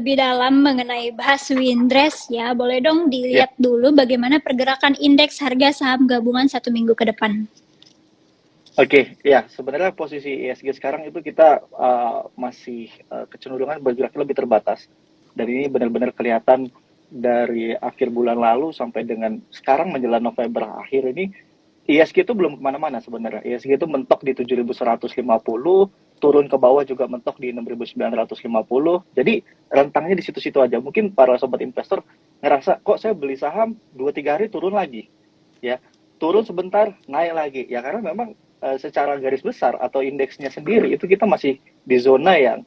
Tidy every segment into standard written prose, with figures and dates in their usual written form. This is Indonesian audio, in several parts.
lebih dalam mengenai bahas Windrest ya, boleh dong dilihat dulu bagaimana pergerakan indeks harga saham gabungan 1 minggu ke depan. Oke, ya sebenarnya posisi ISG sekarang itu kita masih kecenderungan bergerak lebih terbatas. Dan ini benar-benar kelihatan dari akhir bulan lalu sampai dengan sekarang menjelang November akhir ini, ISG itu belum kemana-mana sebenarnya. ISG itu mentok di 7.150, turun ke bawah juga mentok di 6.950. Jadi rentangnya di situ-situ aja. Mungkin para sobat investor ngerasa kok saya beli saham 2-3 hari turun lagi, ya turun sebentar naik lagi. Ya karena memang secara garis besar atau indeksnya sendiri itu kita masih di zona yang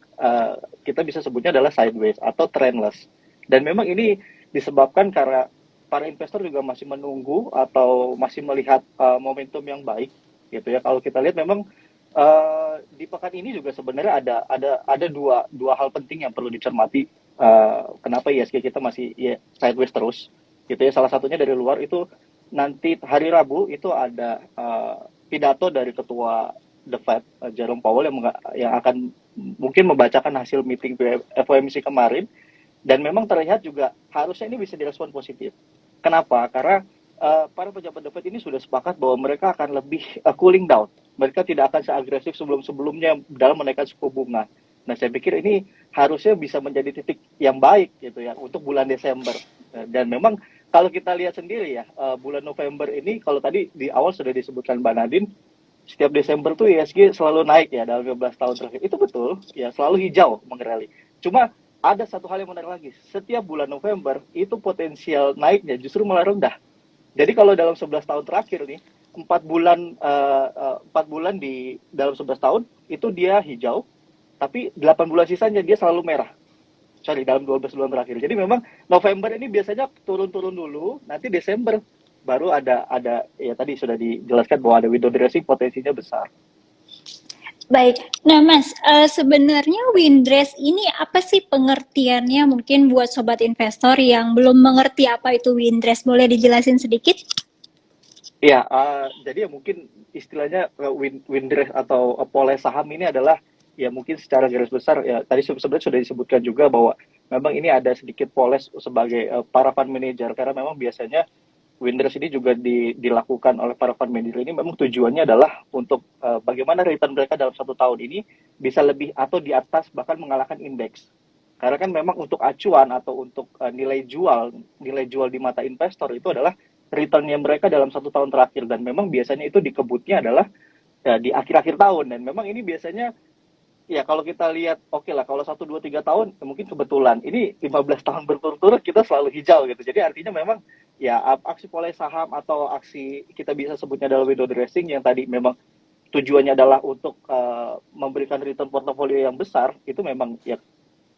kita bisa sebutnya adalah sideways atau trendless. Dan memang ini disebabkan karena para investor juga masih menunggu atau masih melihat momentum yang baik gitu ya. Kalau kita lihat memang di pekan ini juga sebenarnya ada dua hal penting yang perlu dicermati kenapa ISG kita masih sideways terus gitu ya. Salah satunya dari luar itu nanti hari Rabu itu ada pidato dari ketua The Fed, Jerome Powell yang akan mungkin membacakan hasil meeting FOMC kemarin, dan memang terlihat juga harusnya ini bisa direspon positif. Kenapa? Karena para pejabat The Fed ini sudah sepakat bahwa mereka akan lebih cooling down. Mereka tidak akan seagresif sebelum-sebelumnya dalam menaikkan suku bunga. Nah, saya pikir ini harusnya bisa menjadi titik yang baik gitu ya untuk bulan Desember. Dan memang kalau kita lihat sendiri ya, bulan November ini kalau tadi di awal sudah disebutkan Mbak Nadine, setiap Desember tuh ISG selalu naik ya dalam 15 tahun terakhir. Itu betul, ya selalu hijau mengerali. Cuma ada satu hal yang menarik lagi. Setiap bulan November itu potensial naiknya justru malah rendah. Jadi kalau dalam 11 tahun terakhir nih, 4 bulan di dalam 11 tahun itu dia hijau, tapi 8 bulan sisanya dia selalu merah. Dalam 12 bulan terakhir. Jadi memang November ini biasanya turun-turun dulu, nanti Desember baru ada ya tadi sudah dijelaskan bahwa ada window dressing potensinya besar. Baik, nah Mas, sebenarnya Windrest ini apa sih pengertiannya mungkin buat sobat investor yang belum mengerti apa itu Windrest, boleh dijelasin sedikit? Iya, jadi ya mungkin istilahnya Windrest atau poles saham ini adalah ya mungkin secara garis besar ya tadi sebenarnya sudah disebutkan juga bahwa memang ini ada sedikit poles sebagai para fund manager, karena memang biasanya Windrest ini juga dilakukan oleh para fund manager ini memang tujuannya adalah untuk bagaimana return mereka dalam 1 tahun ini bisa lebih atau di atas bahkan mengalahkan indeks. Karena kan memang untuk acuan atau untuk nilai jual di mata investor itu adalah returnnya mereka dalam 1 tahun terakhir, dan memang biasanya itu dikebutnya adalah ya, di akhir-akhir tahun. Dan memang ini biasanya ya kalau kita lihat oke lah kalau 1, 2, 3 tahun ya mungkin kebetulan ini 15 tahun berturut-turut kita selalu hijau gitu. Jadi artinya memang ya aksi poles saham atau aksi kita bisa sebutnya adalah window dressing yang tadi memang tujuannya adalah untuk memberikan return portofolio yang besar, itu memang ya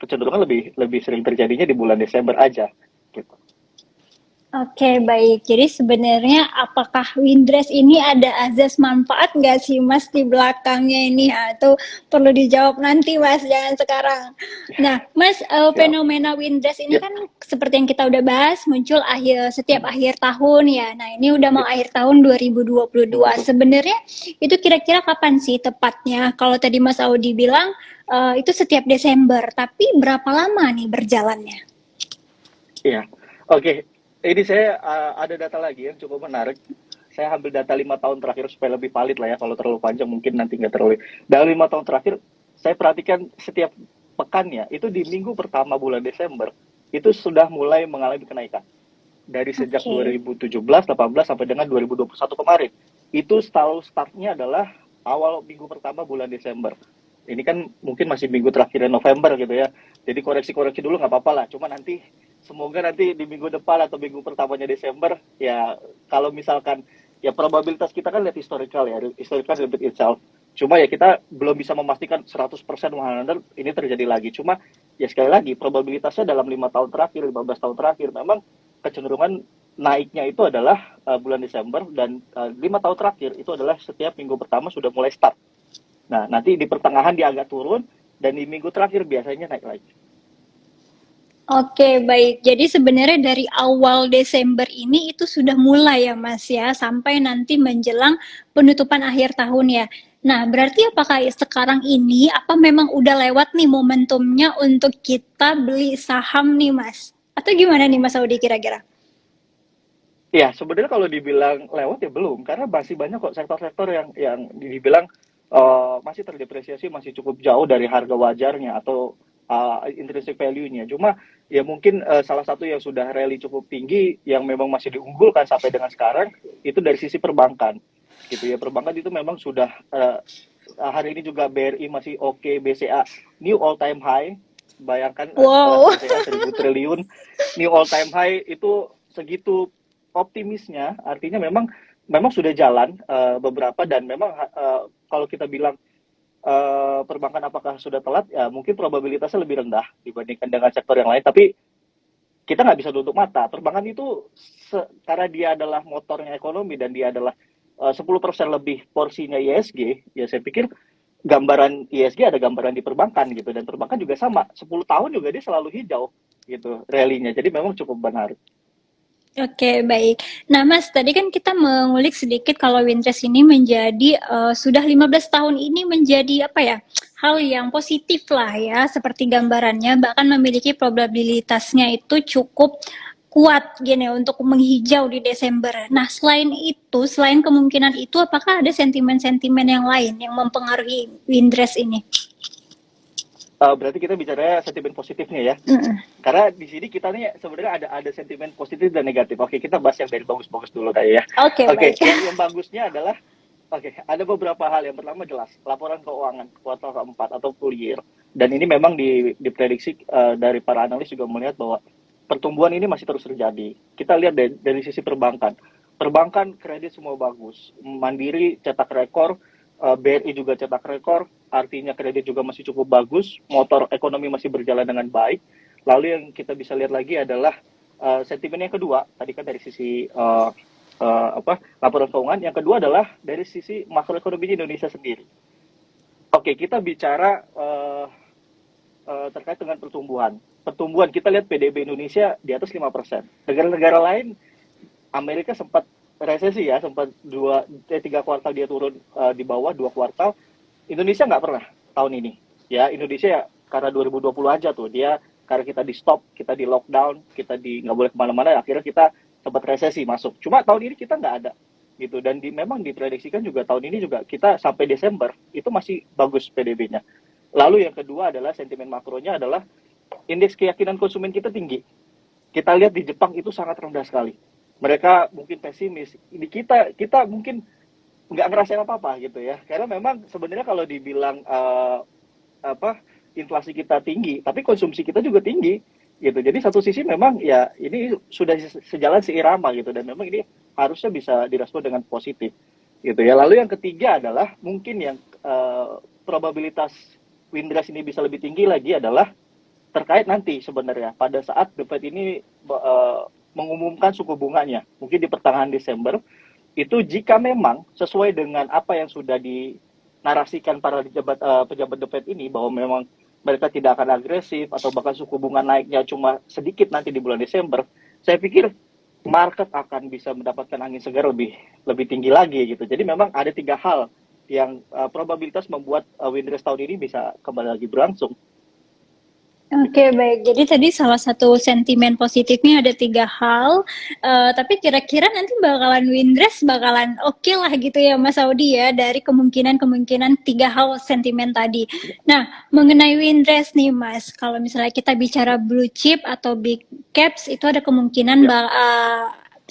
kecenderungan lebih sering terjadinya di bulan Desember aja gitu. Oke, baik. Jadi sebenarnya apakah Windrest ini ada azas manfaat nggak sih Mas di belakangnya ini? Itu perlu dijawab nanti Mas, jangan sekarang. Nah, Mas, fenomena Windrest ini kan seperti yang kita udah bahas muncul setiap akhir tahun ya. Nah, ini udah mau akhir tahun 2022. Sebenarnya itu kira-kira kapan sih tepatnya? Kalau tadi Mas Audi bilang itu setiap Desember, tapi berapa lama nih berjalannya? Iya, oke. Ini saya ada data lagi yang cukup menarik. Saya ambil data 5 tahun terakhir supaya lebih valid lah ya. Kalau terlalu panjang mungkin nanti nggak terlalu. Dalam 5 tahun terakhir, saya perhatikan setiap pekannya, itu di minggu pertama bulan Desember, itu sudah mulai mengalami kenaikan. Dari sejak 2017, 18, sampai dengan 2021 kemarin. Itu startnya adalah awal minggu pertama bulan Desember. Ini kan mungkin masih minggu terakhir November gitu ya. Jadi koreksi-koreksi dulu nggak apa-apa lah. Cuma nanti semoga nanti di minggu depan atau minggu pertamanya Desember ya kalau misalkan ya probabilitas kita kan lihat historical ya. Historical repeat itself. Cuma ya kita belum bisa memastikan 100% 100% ini terjadi lagi. Cuma ya sekali lagi probabilitasnya dalam 5 tahun terakhir, 15 tahun terakhir memang kecenderungan naiknya itu adalah bulan Desember, dan 5 tahun terakhir itu adalah setiap minggu pertama sudah mulai start. Nah, nanti di pertengahan dia agak turun, dan di minggu terakhir biasanya naik lagi. Oke, baik. Jadi sebenarnya dari awal Desember ini itu sudah mulai ya Mas ya, sampai nanti menjelang penutupan akhir tahun ya. Nah, berarti apakah sekarang ini apa memang udah lewat nih momentumnya untuk kita beli saham nih, Mas? Atau gimana nih Mas Audi kira-kira? Ya, sebenarnya kalau dibilang lewat ya belum, karena masih banyak kok sektor-sektor yang dibilang masih terdepresiasi, masih cukup jauh dari harga wajarnya atau intrinsic value-nya. Cuma ya mungkin salah satu yang sudah rally cukup tinggi, yang memang masih diunggulkan sampai dengan sekarang, itu dari sisi perbankan. Gitu ya, perbankan itu memang sudah hari ini juga BRI masih oke, BCA new all time high. Bayangkan sekelas Wow. BCA 1.000 triliun, new all time high itu segitu optimisnya, artinya memang memang sudah jalan beberapa, dan memang kalau kita bilang perbankan apakah sudah telat, ya mungkin probabilitasnya lebih rendah dibandingkan dengan sektor yang lain, tapi kita nggak bisa tutup mata. Perbankan itu karena dia adalah motornya ekonomi dan dia adalah 10% lebih porsinya ISG, ya saya pikir gambaran ISG ada gambaran di perbankan gitu, dan perbankan juga sama, 10 tahun juga dia selalu hijau gitu rally-nya. Jadi memang cukup benar. Oke, baik. Nah, Mas, tadi kan kita mengulik sedikit kalau Winters ini menjadi sudah 15 tahun ini menjadi apa ya? Hal yang positif lah ya, seperti gambarannya, bahkan memiliki probabilitasnya itu cukup kuat gini untuk menghijau di Desember. Nah, selain itu, selain kemungkinan itu, apakah ada sentimen-sentimen yang lain yang mempengaruhi Winters ini? Berarti kita bicara sentimen positifnya ya. Mm. Karena di sini kita nih sebenarnya ada sentimen positif dan negatif. Oke, kita bahas yang dari bagus-bagus dulu kayak ya. Oke, Oke, baik. yang bagusnya adalah ada beberapa hal. Yang pertama jelas laporan keuangan kuartal keempat atau full year. Dan ini memang diprediksi dari para analis juga melihat bahwa pertumbuhan ini masih terus terjadi. Kita lihat dari sisi perbankan. Perbankan kredit semua bagus. Mandiri cetak rekor, BRI juga cetak rekor, artinya kredit juga masih cukup bagus, motor ekonomi masih berjalan dengan baik. Lalu yang kita bisa lihat lagi adalah sentimen yang kedua, tadi kan dari sisi laporan keuangan, yang kedua adalah dari sisi makroekonomi Indonesia sendiri. Oke, kita bicara terkait dengan pertumbuhan. Pertumbuhan kita lihat PDB Indonesia di atas 5%. Negara-negara lain, Amerika sempat resesi ya, sempat 3 kuartal dia turun di bawah 2 kuartal. Indonesia nggak pernah tahun ini. Ya, Indonesia ya karena 2020 aja tuh, dia karena kita di stop, kita di lockdown, kita di nggak boleh kemana-mana, akhirnya kita sempat resesi masuk. Cuma tahun ini kita nggak ada gitu, dan memang diprediksikan juga tahun ini juga kita sampai Desember itu masih bagus PDB-nya. Lalu yang kedua adalah sentimen makronya adalah indeks keyakinan konsumen kita tinggi. Kita lihat di Jepang itu sangat rendah sekali. Mereka mungkin pesimis. Di kita mungkin nggak ngerasain apa-apa gitu ya. Karena memang sebenarnya kalau dibilang inflasi kita tinggi, tapi konsumsi kita juga tinggi gitu. Jadi satu sisi memang ya ini sudah sejalan seirama gitu, dan memang ini harusnya bisa direspon dengan positif gitu ya. Lalu yang ketiga adalah mungkin yang probabilitas Windras ini bisa lebih tinggi lagi adalah terkait nanti sebenarnya pada saat The Fed ini mengumumkan suku bunganya, mungkin di pertengahan Desember, itu jika memang sesuai dengan apa yang sudah dinarasikan para pejabat The Fed ini, bahwa memang mereka tidak akan agresif atau bahkan suku bunga naiknya cuma sedikit nanti di bulan Desember, saya pikir market akan bisa mendapatkan angin segar lebih tinggi lagi gitu. Jadi memang ada 3 hal yang probabilitas membuat Windras tahun ini bisa kembali lagi berlangsung. Oke, baik. Jadi tadi salah satu sentimen positifnya ada 3 hal, tapi kira-kira nanti bakalan Windres bakalan oke lah gitu ya Mas Audi ya dari kemungkinan-kemungkinan 3 hal sentimen tadi. Nah, mengenai Windres nih Mas, kalau misalnya kita bicara blue chip atau big caps itu ada kemungkinan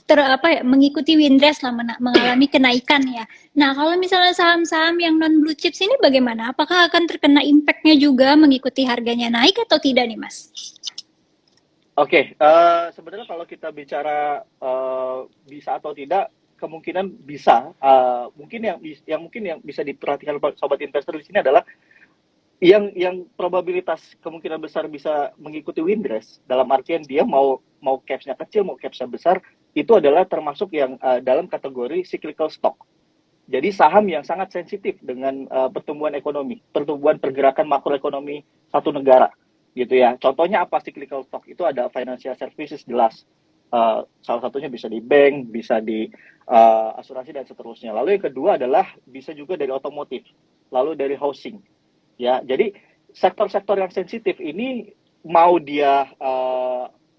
Ya. mengikuti Windres lah mengalami kenaikan ya. Nah, kalau misalnya saham-saham yang non blue chips ini bagaimana? Apakah akan terkena impact-nya juga mengikuti harganya naik atau tidak nih, Mas? Oke, sebenarnya kalau kita bicara bisa atau tidak, kemungkinan bisa. Mungkin yang bisa diperhatikan sobat investor di sini adalah yang probabilitas kemungkinan besar bisa mengikuti Windres, dalam artian dia mau caps-nya kecil, mau caps-nya besar, itu adalah termasuk yang dalam kategori cyclical stock. Jadi saham yang sangat sensitif dengan pertumbuhan ekonomi, pertumbuhan pergerakan makroekonomi satu negara, gitu ya. Contohnya apa cyclical stock? Itu ada financial services jelas, salah satunya bisa di bank, bisa di asuransi dan seterusnya. Lalu yang kedua adalah bisa juga dari otomotif, lalu dari housing. Ya, jadi sektor-sektor yang sensitif ini mau dia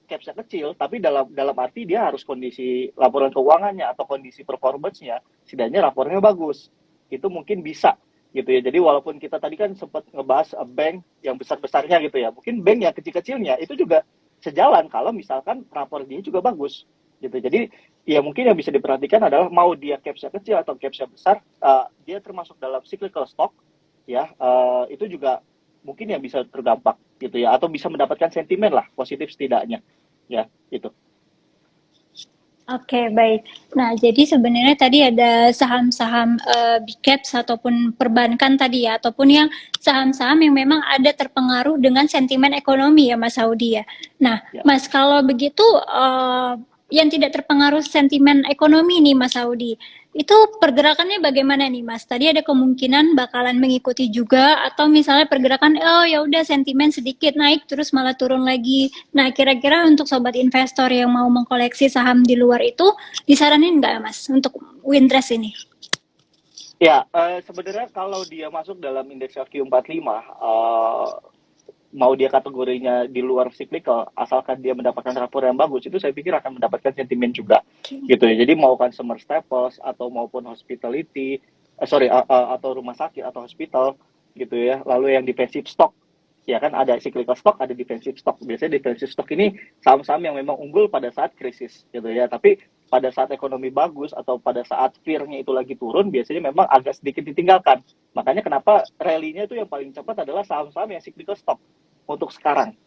capsnya kecil, tapi dalam arti dia harus kondisi laporan keuangannya atau kondisi performance-nya, setidaknya laporannya bagus. Itu mungkin bisa gitu ya. Jadi walaupun kita tadi kan sempat ngebahas bank yang besar-besarnya gitu ya, mungkin bank yang kecil-kecilnya itu juga sejalan kalau misalkan rapor dia juga bagus gitu. Jadi ya mungkin yang bisa diperhatikan adalah mau dia capsnya kecil atau capsnya besar, dia termasuk dalam cyclical stock ya, itu juga mungkin yang bisa terdampak gitu ya, atau bisa mendapatkan sentimen lah positif setidaknya ya itu. Oke, baik. Nah, jadi sebenarnya tadi ada saham-saham big caps ataupun perbankan tadi ya, ataupun yang saham-saham yang memang ada terpengaruh dengan sentimen ekonomi ya, Mas Saudi ya. Nah, Ya. Mas, kalau begitu yang tidak terpengaruh sentimen ekonomi nih, Mas Saudi, itu pergerakannya bagaimana nih, Mas? Tadi ada kemungkinan bakalan mengikuti juga, atau misalnya pergerakan, oh ya udah sentimen sedikit naik terus malah turun lagi. Nah, kira-kira untuk sobat investor yang mau mengkoleksi saham di luar itu, disaranin nggak, Mas, untuk Wintrust ini? Ya, sebenarnya kalau dia masuk dalam indeks FQ45, mau dia kategorinya di luar cyclical, asalkan dia mendapatkan rapor yang bagus, itu saya pikir akan mendapatkan sentimen juga, gitu ya. Jadi mau consumer staples atau maupun hospitality, atau rumah sakit atau hospital, gitu ya. Lalu yang defensive stock, ya kan ada cyclical stock, ada defensive stock. Biasanya defensive stock ini saham-saham yang memang unggul pada saat krisis, gitu ya. Tapi pada saat ekonomi bagus atau pada saat fear-nya itu lagi turun, biasanya memang agak sedikit ditinggalkan. Makanya kenapa rally-nya itu yang paling cepat adalah saham-saham yang cyclical stock untuk sekarang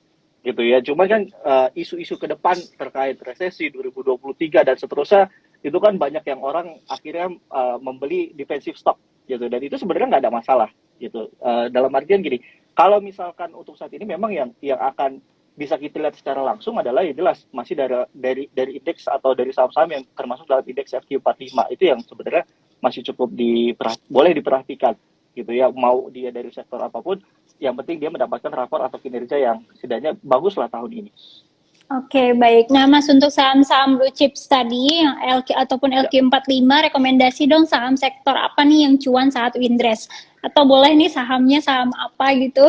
gitu ya. Cuma kan isu-isu ke depan terkait resesi 2023 dan seterusnya itu kan banyak yang orang akhirnya membeli defensive stock gitu, dan itu sebenarnya nggak ada masalah gitu. Dalam artian gini, kalau misalkan untuk saat ini memang yang akan bisa kita lihat secara langsung adalah ya jelas masih dari indeks atau dari saham-saham yang termasuk dalam indeks FQ45 itu yang sebenarnya masih cukup boleh diperhatikan gitu ya, mau dia dari sektor apapun, yang penting dia mendapatkan rapor atau kinerja yang setidaknya bagus lah tahun ini. Oke, baik. Nah, Mas, untuk saham-saham blue chips tadi, yang LQ ataupun Ya. LQ45, rekomendasi dong saham sektor apa nih yang cuan saat Wintrust? Atau boleh nih sahamnya saham apa gitu?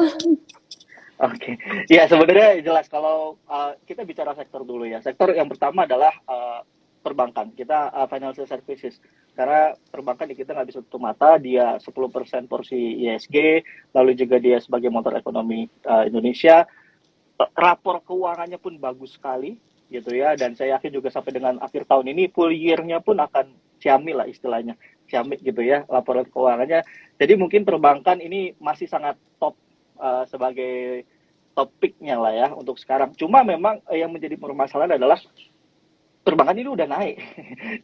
Oke, ya sebenarnya jelas kalau kita bicara sektor dulu ya. Sektor yang pertama adalah perbankan. Kita financial services. Karena perbankan kita nggak bisa tutup mata, dia 10% porsi ISG, lalu juga dia sebagai motor ekonomi Indonesia. Rapor keuangannya pun bagus sekali gitu ya, dan saya yakin juga sampai dengan akhir tahun ini full year-nya pun akan ciamik lah istilahnya, ciamik gitu ya laporan keuangannya. Jadi mungkin perbankan ini masih sangat top sebagai topiknya lah ya untuk sekarang. Cuma memang yang menjadi permasalahan adalah perbankan ini udah naik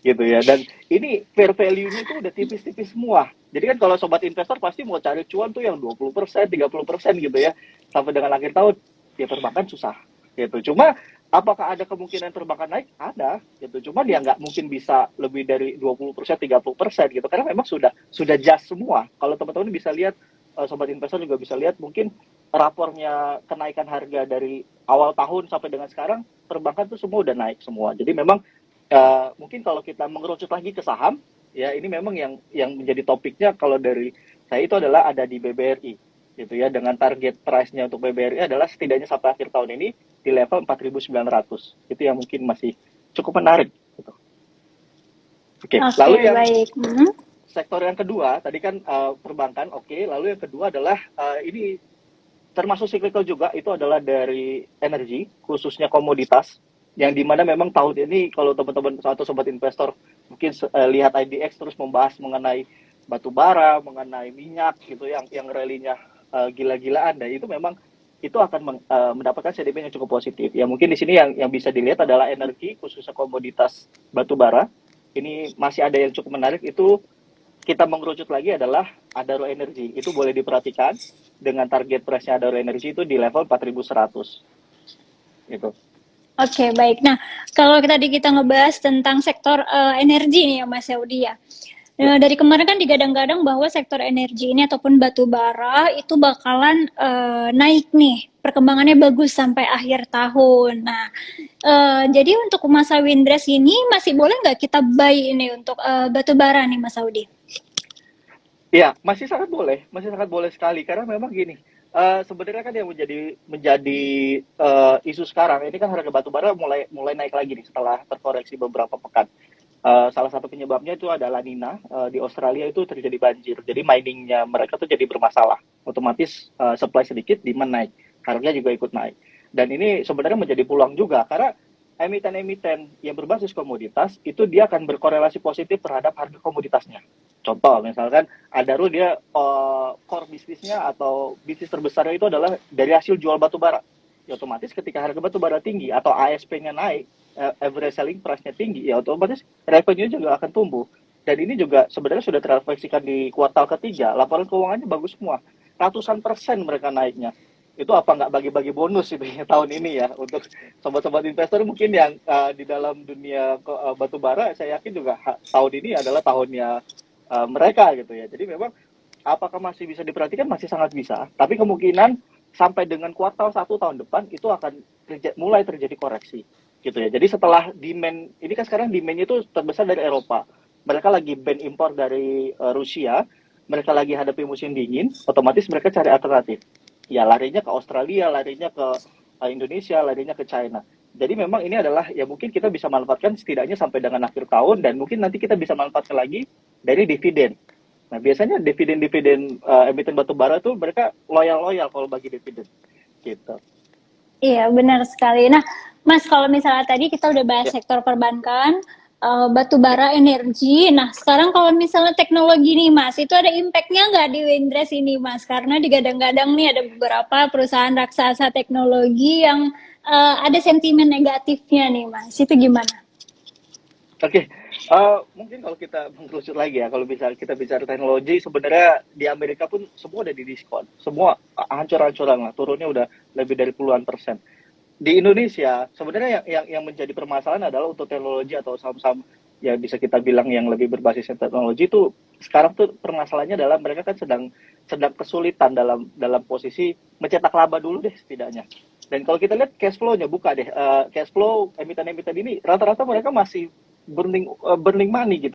gitu ya, dan ini fair value-nya itu udah tipis-tipis semua. Jadi kan kalau sobat investor pasti mau cari cuan tuh yang 20%, 30% gitu ya. Sampai dengan akhir tahun ya perbankan susah gitu. Cuma apakah ada kemungkinan perbankan naik? Ada gitu. Cuma dia nggak mungkin bisa lebih dari 20%, 30% gitu, karena memang sudah just semua. Kalau teman-teman bisa lihat, sobat investor juga bisa lihat mungkin rapornya kenaikan harga dari awal tahun sampai dengan sekarang, perbankan tuh semua udah naik semua. Jadi memang mungkin kalau kita mengerucut lagi ke saham, ya ini memang yang menjadi topiknya kalau dari saya itu adalah ada di BBRI gitu ya, dengan target price-nya untuk BBRI adalah setidaknya sampai akhir tahun ini di level 4.900. Itu yang mungkin masih cukup menarik gitu. Oke, lalu yang baik. sektor yang kedua tadi kan perbankan, oke. Lalu yang kedua adalah ini termasuk cyclical juga, itu adalah dari energi, khususnya komoditas, yang dimana memang tahun ini kalau teman-teman atau sobat investor mungkin lihat IDX terus membahas mengenai batu bara, mengenai minyak gitu, yang rally-nya gila-gilaan, dan itu memang itu akan mendapatkan sentimen yang cukup positif. Ya mungkin di sini yang bisa dilihat adalah energi, khususnya komoditas batu bara. Ini masih ada yang cukup menarik, itu kita mengerucut lagi adalah Adaro Energy. Itu boleh diperhatikan dengan target price-nya Adaro Energy itu di level 4.100. Gitu. Oke, baik. Nah, kalau tadi kita ngebahas tentang sektor energi nih ya Mas Yaudi ya. Ya, Dari kemarin kan digadang-gadang bahwa sektor energi ini ataupun batu bara itu bakalan naik nih, perkembangannya bagus sampai akhir tahun. Nah, jadi untuk masa Windres ini masih boleh nggak kita buy ini untuk batu bara nih Mas Audi? iya, masih sangat boleh sekali karena memang gini, sebenarnya kan yang menjadi isu sekarang ini kan harga batu bara mulai mulai naik lagi nih setelah terkoreksi beberapa pekan. Salah satu penyebabnya itu adalah Nina, di Australia itu terjadi banjir. Jadi miningnya mereka tuh jadi bermasalah. Otomatis supply sedikit, demand naik. Harga juga ikut naik. Dan ini sebenarnya menjadi peluang juga karena emiten-emiten yang berbasis komoditas itu dia akan berkorelasi positif terhadap harga komoditasnya. Contoh, misalkan Adaro dia core bisnisnya atau bisnis terbesarnya itu adalah dari hasil jual batu bara. Ya otomatis ketika harga batu bara tinggi atau ASP-nya naik, average selling price-nya tinggi, ya otomatis revenue juga akan tumbuh. Dan ini juga sebenarnya sudah terrefleksikan di kuartal ketiga, laporan keuangannya bagus semua. Ratusan persen mereka naiknya. Itu apa nggak bagi-bagi bonus itu ya, tahun ini ya untuk sobat-sobat investor mungkin yang di dalam dunia batu bara, saya yakin juga tahun ini adalah tahunnya mereka gitu ya. Jadi memang apakah masih bisa diperhatikan? Masih sangat bisa. Tapi kemungkinan sampai dengan kuartal 1 tahun depan itu akan mulai terjadi koreksi gitu ya. Jadi setelah demand ini kan sekarang demandnya itu terbesar dari Eropa. Mereka lagi ban impor dari Rusia, mereka lagi hadapi musim dingin, otomatis mereka cari alternatif. Ya larinya ke Australia, larinya ke Indonesia, larinya ke China. Jadi memang ini adalah ya mungkin kita bisa manfaatkan setidaknya sampai dengan akhir tahun dan mungkin nanti kita bisa manfaatkan lagi dari dividen. Nah, biasanya dividen-dividen emiten batubara tuh mereka loyal-loyal kalau bagi dividen gitu. Iya, benar sekali. Nah, Mas, kalau misalnya tadi kita udah bahas Ya, sektor perbankan, batu ya. bara, energi. Nah, sekarang kalau misalnya teknologi nih, Mas, itu ada impact-nya nggak di Windres ini, Mas? Karena digadang-gadang nih ada beberapa perusahaan raksasa teknologi yang ada sentimen negatifnya nih, Mas. Itu gimana? Oke, mungkin kalau kita mengkerucut lagi ya, kalau bisa kita bicara teknologi, sebenarnya di Amerika pun semua udah di diskon, semua hancur-hancuran lah, turunnya udah lebih dari puluhan persen. Di Indonesia sebenarnya yang menjadi permasalahan adalah untuk teknologi atau saham-saham ya bisa kita bilang yang lebih berbasis teknologi itu sekarang tuh permasalahannya adalah mereka kan sedang sedang kesulitan dalam posisi mencetak laba dulu deh setidaknya. Dan kalau kita lihat cash flow-nya buka deh cash flow emiten-emiten ini rata-rata mereka masih burning money gitu.